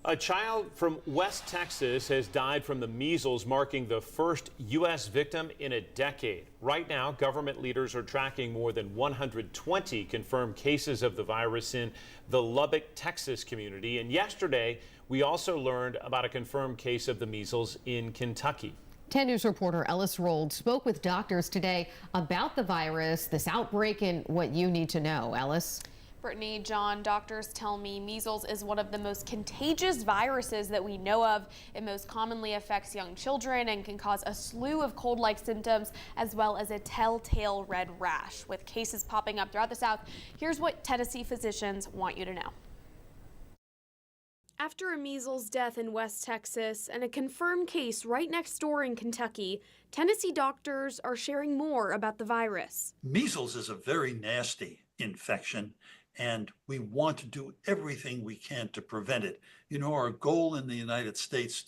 A child from West Texas has died from the measles, marking the first U.S. victim in a decade. Right now, government leaders are tracking more than 120 confirmed cases of the virus in the Lubbock, Texas community. And yesterday, we also learned about a confirmed case of the measles in Kentucky. 10 News reporter Ellis Rold spoke with doctors today about the virus, this outbreak, and what you need to know. Ellis? Brittany, John, doctors tell me measles is one of the most contagious viruses that we know of. It most commonly affects young children and can cause a slew of cold-like symptoms as well as a telltale red rash. With cases popping up throughout the South, here's what Tennessee physicians want you to know. After a measles death in West Texas and a confirmed case right next door in Kentucky, Tennessee doctors are sharing more about the virus. Measles is a very nasty infection, and we want to do everything we can to prevent it. You know, our goal in the United States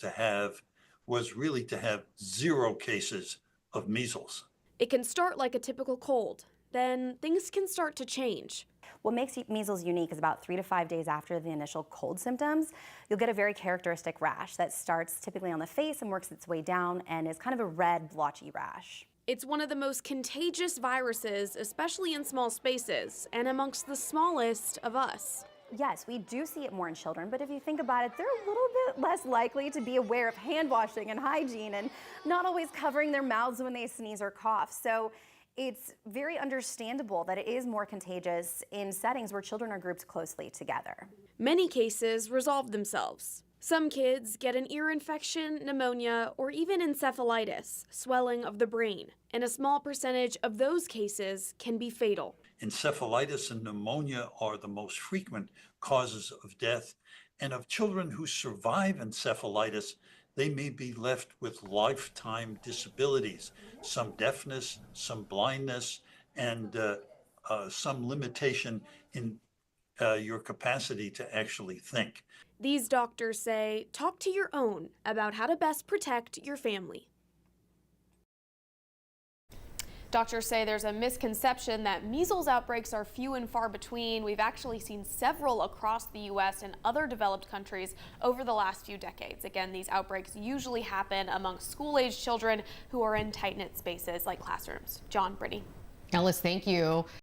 was really to have 0 cases of measles. It can start like a typical cold. Then things can start to change. What makes measles unique is about 3 to 5 days after the initial cold symptoms, you'll get a very characteristic rash that starts typically on the face and works its way down and is kind of a red, blotchy rash. It's one of the most contagious viruses, especially in small spaces and amongst the smallest of us. Yes, we do see it more in children, but if you think about it, they're a little bit less likely to be aware of hand washing and hygiene and not always covering their mouths when they sneeze or cough. So it's very understandable that it is more contagious in settings where children are grouped closely together. Many cases resolve themselves. Some kids get an ear infection, pneumonia, or even encephalitis, swelling of the brain, and a small percentage of those cases can be fatal. Encephalitis and pneumonia are the most frequent causes of death, and of children who survive encephalitis, they may be left with lifetime disabilities, some deafness, some blindness, and some limitation in your capacity to actually think. These doctors say, talk to your own about how to best protect your family. Doctors say there's a misconception that measles outbreaks are few and far between. We've actually seen several across the U.S. and other developed countries over the last few decades. Again, these outbreaks usually happen among school-age children who are in tight-knit spaces like classrooms. John, Brittany. Ellis, thank you.